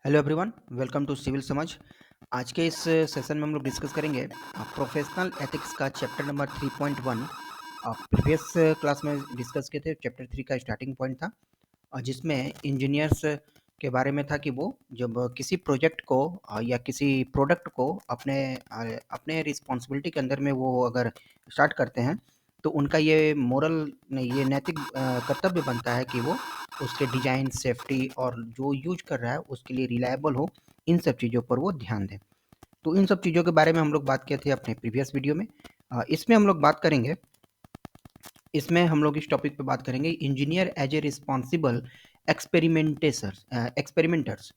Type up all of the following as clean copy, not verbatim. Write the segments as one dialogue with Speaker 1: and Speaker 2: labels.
Speaker 1: Hello everyone, welcome to civil Samajh. आज के इस सेशन में हम लोग डिस्कस करेंगे प्रोफेशनल एथिक्स का चैप्टर नंबर 3.1। प्रीवियस क्लास में डिस्कस किए थे, चैप्टर 3 का स्टार्टिंग पॉइंट था जिसमें इंजीनियर्स के बारे में था कि वो जब किसी प्रोजेक्ट को या किसी प्रोडक्ट को अपने रिस्पॉन्सिबिलिटी के अंदर में वो अगर स्टार्ट करते हैं तो उनका ये नैतिक कर्तव्य बनता है कि वो उसके डिज़ाइन, सेफ्टी और जो यूज कर रहा है उसके लिए रिलायबल हो, इन सब चीज़ों पर वो ध्यान दें। तो इन सब चीज़ों के बारे में हम लोग बात किए थे अपने प्रीवियस वीडियो में। इसमें हम लोग बात करेंगे, इसमें हम लोग इस टॉपिक पे बात करेंगे engineer as a responsible experimenters.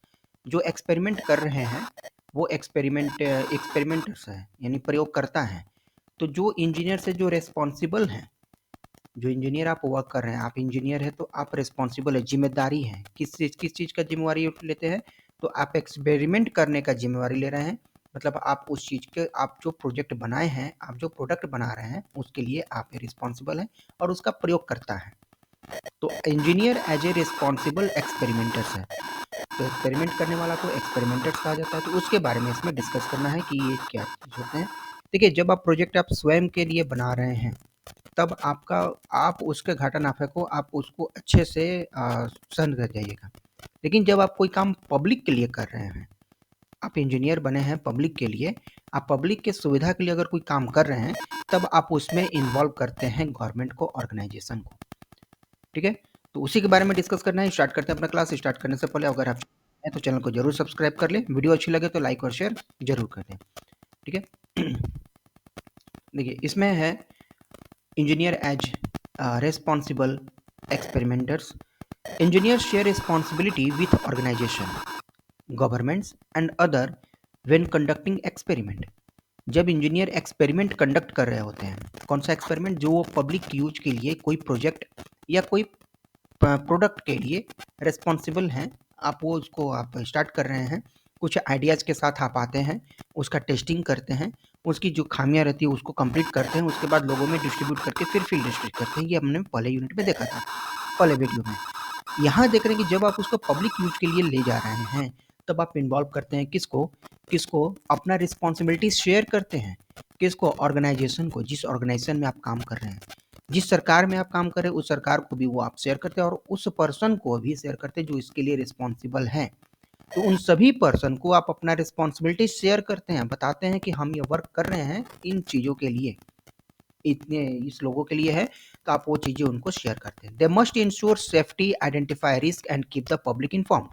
Speaker 1: जो एक्सपेरिमेंट कर रहे हैं वो एक्सपेरिमेंटर्स हैं, यानी प्रयोगकर्ता हैं। तो जो इंजीनियर से जो रेस्पॉन्सिबल हैं, जो इंजीनियर आप वर्क कर रहे हैं, आप इंजीनियर है तो आप रिस्पॉन्सिबल है, जिम्मेदारी है। किस चीज़ का जिम्मेवारी लेते हैं? तो आप एक्सपेरिमेंट करने का जिम्मेवारी ले रहे हैं। मतलब आप उस चीज़ के, आप जो प्रोजेक्ट बनाए हैं, आप जो प्रोडक्ट बना रहे हैं उसके लिए आप रिस्पॉन्सिबल हैं और उसका प्रयोग करता है। तो engineer as a responsible experimenters है। तो एक्सपेरिमेंट करने वाला को एक्सपेरिमेंटर्स कहा जाता है। तो उसके बारे में इसमें डिस्कस करना है कि ये क्या चीज़ होते हैं। देखिए, जब आप प्रोजेक्ट आप स्वयं के लिए बना रहे हैं तब आप उसके घाटा नाफे को आप उसको अच्छे से सहन कर जाइएगा। लेकिन जब आप कोई काम पब्लिक के लिए कर रहे हैं, आप इंजीनियर बने हैं पब्लिक के लिए, आप पब्लिक के सुविधा के लिए अगर कोई काम कर रहे हैं तब आप उसमें इन्वॉल्व करते हैं गवर्नमेंट को, ऑर्गेनाइजेशन को। ठीक है, तो उसी के बारे में डिस्कस करना है। स्टार्ट करते हैं अपना क्लास। स्टार्ट करने से पहले अगर आप हैं तो चैनल को जरूर सब्सक्राइब कर लें, वीडियो अच्छी लगे तो लाइक और शेयर जरूर कर दें। ठीक है, देखिए इसमें है engineer as responsible experimenters. Engineers share responsibility with organization, governments and other when conducting experiment. जब इंजीनियर एक्सपेरिमेंट कंडक्ट कर रहे होते हैं, कौन सा एक्सपेरिमेंट? जो वो पब्लिक यूज के लिए कोई प्रोजेक्ट या कोई प्रोडक्ट के लिए रिस्पॉन्सिबल हैं, आप वो उसको आप स्टार्ट कर रहे हैं, कुछ आइडियाज़ के साथ आप आते हैं, उसका टेस्टिंग करते हैं, उसकी जो खामियां रहती है उसको कंप्लीट करते हैं, उसके बाद लोगों में डिस्ट्रीब्यूट करके फिर फील्ड डिस्ट्रीब्यूट करते हैं। ये हमने पहले यूनिट में देखा था, पहले वीडियो में। यहाँ देख रहे हैं कि जब आप उसको पब्लिक यूज के लिए ले जा रहे हैं तब आप इन्वॉल्व करते हैं किसको? किसको अपना रिस्पॉन्सिबिलिटी शेयर करते हैं? किसको? ऑर्गेनाइजेशन को। जिस ऑर्गेनाइजेशन में आप काम कर रहे हैं, जिस सरकार में आप काम कर रहे हैं, उस सरकार को भी वो आप शेयर करते हैं और उस पर्सन को भी शेयर करते हैं जो इसके लिए रिस्पॉन्सिबल है। तो उन सभी पर्सन को आप अपना रिस्पॉन्सिबिलिटी शेयर करते हैं, बताते हैं कि हम ये वर्क कर रहे हैं इन चीज़ों के लिए, इतने इस लोगों के लिए है, तो आप वो चीज़ें उनको शेयर करते हैं। They must ensure safety, identify risk and keep the public informed.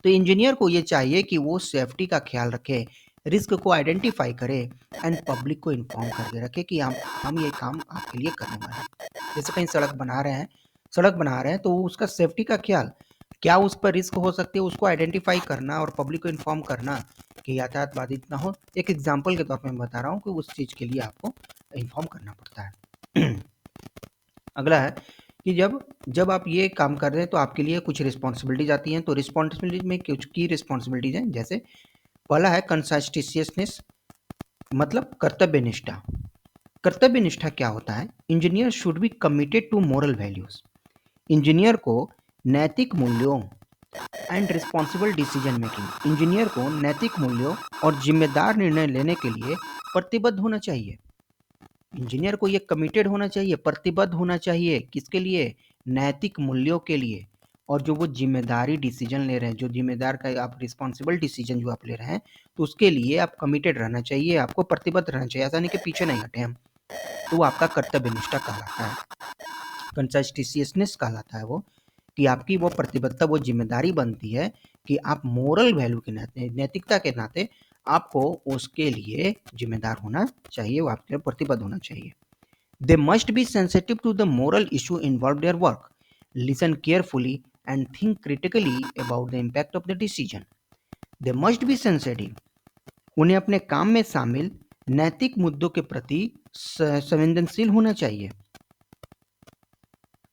Speaker 1: तो इंजीनियर को ये चाहिए कि वो सेफ्टी का ख्याल रखे, रिस्क को आइडेंटिफाई करे एंड पब्लिक को इन्फॉर्म करके रखे कि हम ये काम आपके लिए करने वाले हैं। जैसे कहीं सड़क बना रहे हैं तो उसका सेफ्टी का ख्याल, क्या उस पर रिस्क हो सकती है, उसको आइडेंटिफाई करना और पब्लिक को इन्फॉर्म करना कि यातायात बाधित ना हो। एक एग्जाम्पल के तौर पर मैं बता रहा हूँ कि उस चीज़ के लिए आपको इन्फॉर्म करना पड़ता है। अगला है कि जब जब आप ये काम कर रहे हैं तो आपके लिए कुछ रिस्पॉन्सिबिलिटीज आती हैं। तो रिस्पॉन्सिबिलिटीज में कुछ की रिस्पॉन्सिबिलिटीज हैं, जैसे पहला है कंसाइस्टिशियसनेस, मतलब कर्तव्य निष्ठा। कर्तव्य निष्ठा क्या होता है? Engineer should be committed to moral values. Engineer को नैतिक मूल्यों and responsible decision making, engineer को नैतिक मूल्यों और जिम्मेदार निर्णय लेने के लिए प्रतिबद्ध होना चाहिए। इंजीनियर को ये कमिटेड होना चाहिए, प्रतिबद्ध होना चाहिए, किसके लिए? नैतिक मूल्यों के लिए। और जो वो जिम्मेदारी डिसीजन ले रहे हैं, जो जिम्मेदार का आप रिस्पॉन्सिबल डिसीजन जो आप ले रहे हैं, तो उसके लिए आप कमिटेड रहना चाहिए, आपको प्रतिबद्ध रहना चाहिए, ऐसा नहीं कि पीछे नहीं हटे हम। तो वो आपका कर्तव्य निष्ठा कहलाता है, कंसिस्टेंसीनेस कहलाता है वो, कि आपकी वो प्रतिबद्धता, वो जिम्मेदारी बनती है कि आप मोरल वैल्यू के नाते, नैतिकता के नाते आपको उसके लिए जिम्मेदार होना चाहिए, वो आपके लिए प्रतिबद्ध होना चाहिए। They must be sensitive to the moral issue involve their work, listen carefully and think critically about the impact of the decision. They must be sensitive, उन्हें अपने काम में शामिल नैतिक मुद्दों के प्रति संवेदनशील होना चाहिए।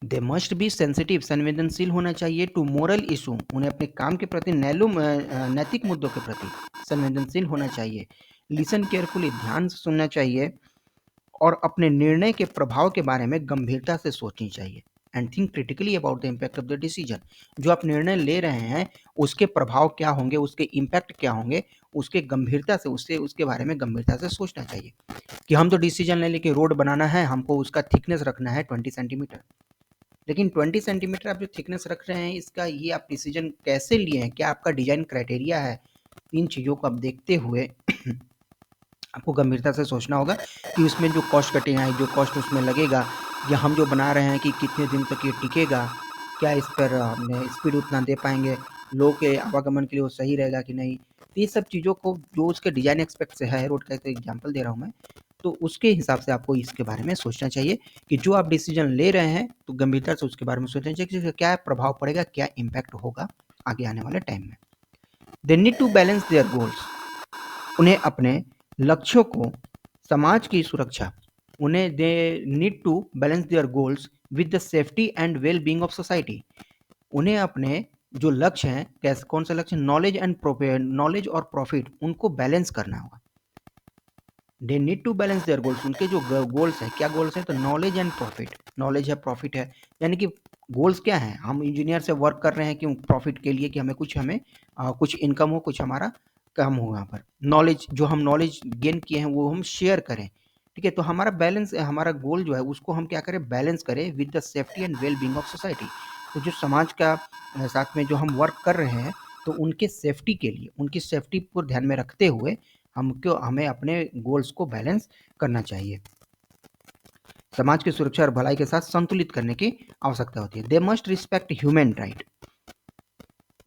Speaker 1: दे मस्ट बी सेंसिटिव, संवेदनशील होना चाहिए, टू मोरल इशू, उन्हें अपने काम के प्रति नैतिक मुद्दों के प्रति संवेदनशील होना चाहिए। लिसन केयरफुली, ध्यान से सुनना चाहिए और अपने निर्णय के प्रभाव के बारे में गंभीरता से सोचनी चाहिए। And think critically about the impact of the decision. जो आप निर्णय ले रहे हैं उसके प्रभाव क्या होंगे, उसके इम्पैक्ट क्या होंगे, उसके गंभीरता से उसके बारे में गंभीरता से सोचना चाहिए। कि हम तो डिसीजन ले लेके रोड बनाना है, हमको उसका थिकनेस रखना है 20 सेंटीमीटर, लेकिन 20 सेंटीमीटर आप जो थिकनेस रख रहे हैं इसका ये आप डिसीजन कैसे लिए हैं, क्या आपका डिजाइन क्राइटेरिया है, इन चीज़ों को आप देखते हुए आपको गंभीरता से सोचना होगा कि उसमें जो कॉस्ट कटिंग है, जो कॉस्ट उसमें लगेगा, या हम जो बना रहे हैं कि कितने दिन तक ये टिकेगा, क्या इस पर हम स्पीड उतना दे पाएंगे, लोगों के आवागमन के लिए वो सही रहेगा कि नहीं। तो ये सब चीज़ों को जो उसके डिजाइन एक्सपेक्ट से है, रोड का एक एग्जाम्पल दे रहा हूँ मैं, तो उसके हिसाब से आपको इसके बारे में सोचना चाहिए कि जो आप डिसीजन ले रहे हैं तो गंभीरता से उसके बारे में सोचना चाहिए कि क्या प्रभाव पड़ेगा, क्या इम्पैक्ट होगा आगे आने वाले टाइम में। They need to balance their goals, उन्हें अपने लक्ष्यों को, समाज की सुरक्षा, उन्हें they need to balance their goals with the safety and well being of society. उन्हें अपने जो लक्ष्य हैं, कैसे, कौन सा लक्ष्य, नॉलेज और प्रॉफिट, उनको बैलेंस करना होगा। They need to balance their goals, उनके जो गोल्स हैं, क्या गोल्स हैं, तो नॉलेज एंड प्रॉफिट, नॉलेज है प्रॉफिट है, यानी कि गोल्स क्या है, हम इंजीनियर से वर्क कर रहे हैं कि प्रॉफिट के लिए, कि हमें कुछ इनकम हो, कुछ हमारा काम हो। यहाँ पर नॉलेज, जो हम नॉलेज गेन किए हैं वो हम शेयर करें, ठीक है। तो हमारा बैलेंस, हमारा गोल जो है उसको हम क्या करें, बैलेंस करें with the safety and well being of society. तो जो समाज का साथ में जो हम वर्क कर रहे हैं, तो उनके सेफ्टी के लिए, उनकी सेफ्टी को ध्यान में रखते हुए हमें अपने गोल्स को बैलेंस करना चाहिए। समाज की सुरक्षा और भलाई के साथ संतुलित करने की आवश्यकता होती है। They must respect human right,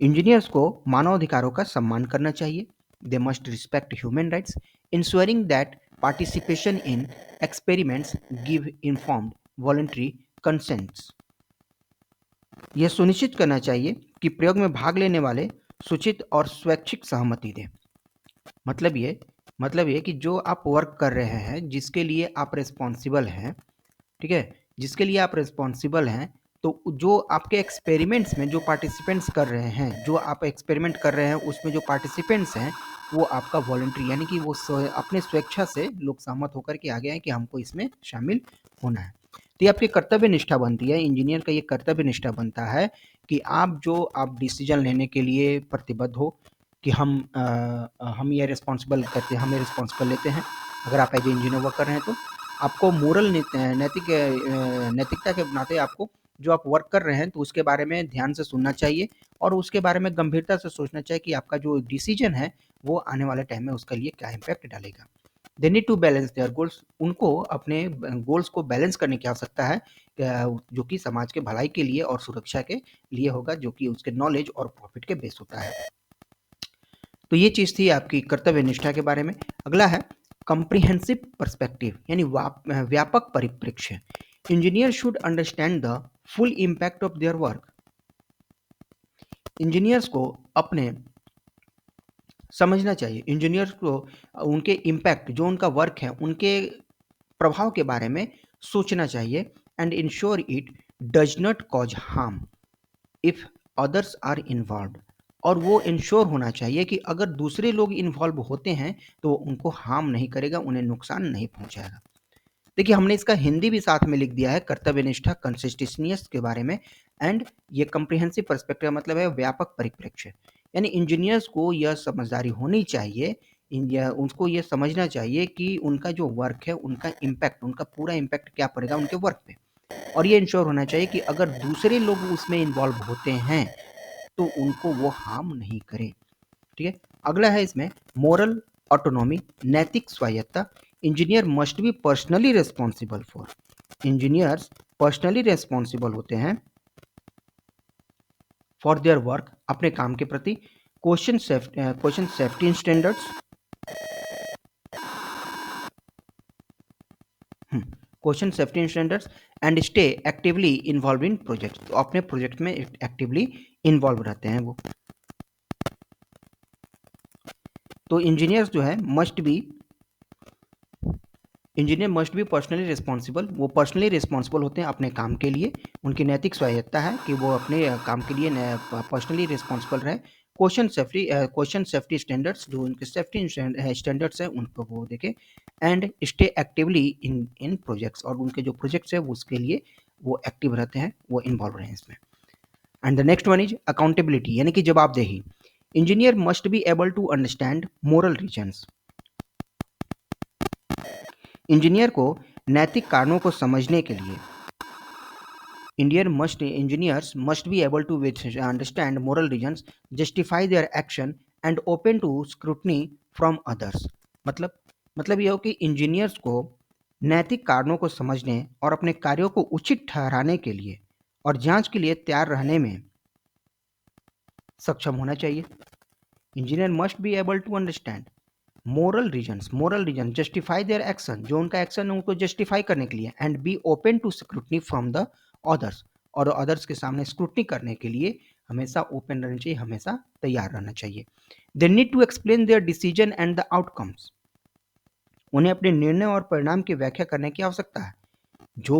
Speaker 1: engineers को मानवाधिकारों का सम्मान करना चाहिए। They must respect human rights, ensuring that participation in experiments give informed voluntary consents. यह सुनिश्चित करना चाहिए कि प्रयोग में भाग लेने वाले सूचित और स्वैच्छिक सहमति दें। मतलब ये कि जो आप वर्क कर रहे हैं, जिसके लिए आप रिस्पॉन्सिबल हैं, ठीक है, जिसके लिए आप रिस्पॉन्सिबल हैं, तो जो आपके एक्सपेरिमेंट्स में जो पार्टिसिपेंट्स कर रहे हैं, जो आप एक्सपेरिमेंट कर रहे हैं उसमें जो पार्टिसिपेंट्स हैं, वो आपका वॉलंटरी, यानी कि वो अपने स्वेच्छा से लोग सहमत होकर के आ गए हैं कि हमको इसमें शामिल होना है। तो ये आपकी कर्तव्य निष्ठा बनती है, इंजीनियर का ये कर्तव्य निष्ठा बनता है कि आप डिसीजन लेने के लिए प्रतिबद्ध हो, कि हम ये रिस्पॉन्सिबल करते हैं, हम ये रिस्पॉन्सिबल लेते हैं। अगर आप एज ए इंजीनियर वर्क कर रहे हैं तो आपको मोरल नैतिकता के नाते आपको, जो आप वर्क कर रहे हैं तो उसके बारे में ध्यान से सुनना चाहिए और उसके बारे में गंभीरता से सोचना चाहिए कि आपका जो डिसीजन है वो आने वाले टाइम में उसके लिए क्या इम्पैक्ट डालेगा। They need to balance their goals, उनको अपने गोल्स को बैलेंस करने की आवश्यकता है, जो कि समाज के भलाई के लिए और सुरक्षा के लिए होगा, जो कि उसके नॉलेज और प्रॉफिट के बेस होता है। तो ये चीज़ थी आपकी कर्तव्य निष्ठा के बारे में। अगला है कम्प्रिहेंसिव पर्सपेक्टिव, यानी व्यापक परिप्रेक्ष्य। Engineer should understand the full impact of their work. Engineers को अपने समझना चाहिए, इंजीनियर्स को उनके इम्पैक्ट, जो उनका वर्क है, उनके प्रभाव के बारे में सोचना चाहिए। And ensure it does not cause harm if others are involve, और वो इंश्योर होना चाहिए कि अगर दूसरे लोग इन्वॉल्व होते हैं तो उनको हार्म नहीं करेगा, उन्हें नुकसान नहीं पहुंचाएगा। देखिए, हमने इसका हिंदी भी साथ में लिख दिया है, कर्तव्यनिष्ठा कंसिस्टेंटनेस के बारे में। एंड ये कम्प्रिहेंसिव पर्सपेक्टिव मतलब है व्यापक परिप्रेक्ष्य, यानी इंजीनियर्स को यह समझदारी होनी चाहिए, उनको ये समझना चाहिए कि उनका जो वर्क है, उनका इम्पैक्ट, उनका पूरा इम्पैक्ट क्या पड़ेगा उनके वर्क पे, और ये इंश्योर होना चाहिए कि अगर दूसरे लोग उसमें इन्वॉल्व होते हैं तो उनको वो हार्म नहीं करे, ठीक है। अगला है इसमें मोरल ऑटोनॉमी, नैतिक स्वायत्ता। Engineer must be personally responsible for, engineers personally responsible होते हैं फॉर देयर वर्क, अपने काम के प्रति। Question safety standards, question safety standards and stay actively involve in project, तो अपने प्रोजेक्ट में एक्टिवली इन्वॉल्व रहते हैं वो। तो इंजीनियर्स जो है engineer must be personally responsible, वो पर्सनली रिस्पॉन्सिबल होते हैं अपने काम के लिए। उनकी नैतिक स्वायत्ता है कि वो अपने काम के लिए पर्सनली रिस्पॉन्सिबल रहे। क्वेश्चन सेफ्टी स्टैंडर्ड्स, जो उनके सेफ्टी स्टैंडर्ड्स हैं उनको वो देखें। And stay actively in projects, और उनके जो प्रोजेक्ट्स है उसके लिए वो एक्टिव रहते हैं, वो इन्वॉल्व रहे इसमें। And the next one is accountability, यानी कि जवाबदेही। Engineer must be able to understand moral reasons. Engineer को नैतिक कारणों को समझने के लिए engineers must be able to understand moral reasons, justify their action and open to scrutiny from others। मतलब यह हो कि इंजीनियर्स को नैतिक कारणों को समझने और अपने कार्यों को उचित ठहराने के लिए और जांच के लिए तैयार रहने में सक्षम होना चाहिए। Engineer must be able to understand moral reason justify their action, जो उनका एक्शन है उनको जस्टिफाई करने के लिए, and be open to scrutiny from the others, और अदर्स के सामने स्क्रूटनी करने के लिए हमेशा ओपन रहना चाहिए, हमेशा तैयार रहना चाहिए। They need to explain their decision and the outcomes, उन्हें अपने निर्णय और परिणाम की व्याख्या करने की आवश्यकता है। जो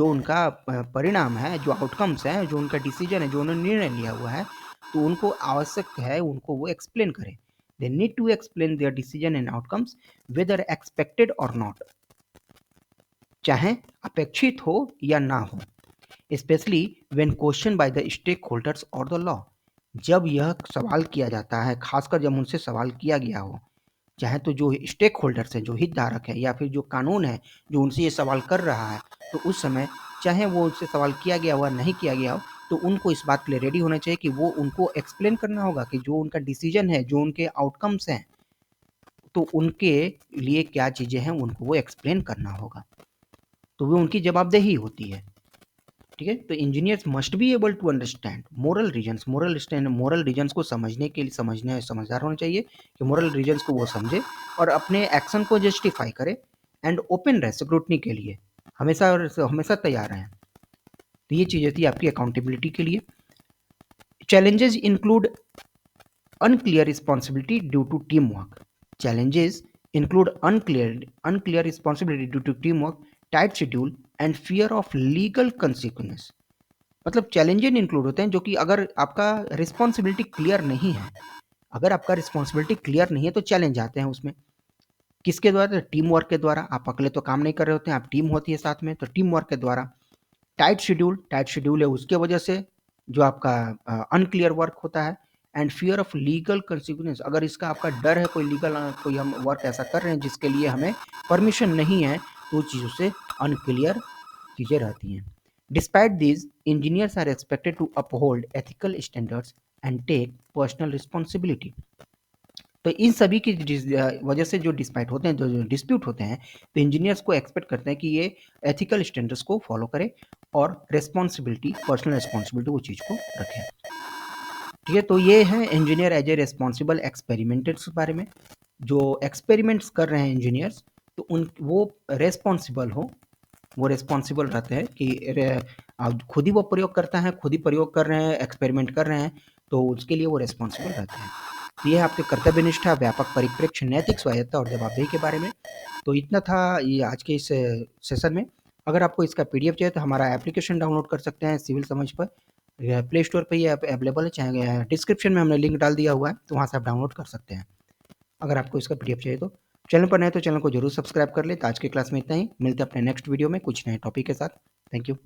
Speaker 1: उनका परिणाम है, जो आउटकम्स है, जो उनका डिसीजन है, जो उन्होंने निर्णय लिया हुआ है, तो उनको आवश्यक है उनको वो एक्सप्लेन करें। They need to explain their decision and outcomes whether expected or not, चाहे अपेक्षित हो या ना हो, especially when questioned by the stakeholders or the law। जब यह सवाल किया जाता है, खासकर जब उनसे सवाल किया गया हो, चाहे तो जो स्टेक होल्डर्स हैं, जो हितधारक है, या फिर जो कानून है जो उनसे ये सवाल कर रहा है, तो उस समय चाहे वो उनसे सवाल किया गया हो या नहीं किया गया हो, तो उनको इस बात के लिए रेडी होना चाहिए कि वो उनको एक्सप्लेन करना होगा कि जो उनका डिसीजन है, जो उनके आउटकम्स हैं, तो उनके लिए क्या चीज़ें हैं उनको वो एक्सप्लेन करना होगा, तो वो उनकी जवाबदेही होती है। ठीक है, तो engineers must be able to understand moral reasons को समझने के लिए समझदार होना चाहिए कि मोरल रीजंस को वो समझे और अपने एक्शन को जस्टिफाई करे, एंड ओपन रहे स्क्रूटनी के लिए, हमेशा तैयार रहें। तो ये चीज़ें थी आपकी अकाउंटेबिलिटी के लिए। Challenges include unclear responsibility due to teamwork। Challenges include unclear responsibility due to teamwork, tight schedule and fear of legal consequences। मतलब चैलेंजेस इंक्लूड होते हैं जो कि अगर आपका रिस्पॉन्सिबिलिटी क्लियर नहीं है, तो चैलेंज आते हैं उसमें। किसके द्वारा? टीम वर्क के द्वारा। आप अकेले तो काम नहीं कर रहे होते हैं, आप टीम होती है साथ में, तो टीम वर्क के द्वारा। टाइट शेड्यूल है उसके वजह से जो आपका अनक्लियर वर्क होता है। And fear of legal consequence, अगर इसका आपका डर है कोई हम वर्क ऐसा कर रहे हैं जिसके लिए हमें परमिशन नहीं है, तो उस चीज़ों से अनक्लियर चीज़ें रहती हैं। Despite this, engineers are expected to uphold ethical standards and take personal responsibility. तो इन सभी की वजह से जो डिस्पाइट होते हैं, जो डिस्प्यूट होते हैं, तो इंजीनियर्स को एक्सपेक्ट करते हैं कि ये एथिकल स्टैंडर्ड्स को फॉलो करें और पर्सनल रिस्पॉन्सिबिलिटी वो चीज़ को रखें। ठीक है, तो ये है engineer as a responsible experimenters के बारे में। जो एक्सपेरिमेंट्स कर रहे हैं इंजीनियर्स, तो वो रेस्पॉन्सिबल रहते हैं कि खुद ही वो प्रयोग करता है, खुद ही प्रयोग कर रहे हैं, एक्सपेरिमेंट कर रहे हैं, तो उसके लिए वो रेस्पॉन्सिबल रहते हैं। ये आपके कर्तव्यनिष्ठा, व्यापक परिप्रेक्ष्य, नैतिक स्वायत्ता और जवाबदेही के बारे में। तो इतना था ये आज के इस सेशन में। अगर आपको इसका पीडीएफ चाहिए तो हमारा एप्लीकेशन डाउनलोड कर सकते हैं सिविल समझ पर, प्ले स्टोर पर ये अवेलेबल है, चाहे डिस्क्रिप्शन में हमने लिंक डाल दिया हुआ है, तो वहाँ से आप डाउनलोड कर सकते हैं अगर आपको इसका पीडीएफ चाहिए तो। चैनल पर नए तो चैनल को जरूर सब्सक्राइब कर ले। तो आज की क्लास में इतना ही, मिलते हैं अपने नेक्स्ट वीडियो में कुछ नए टॉपिक के साथ। Thank you.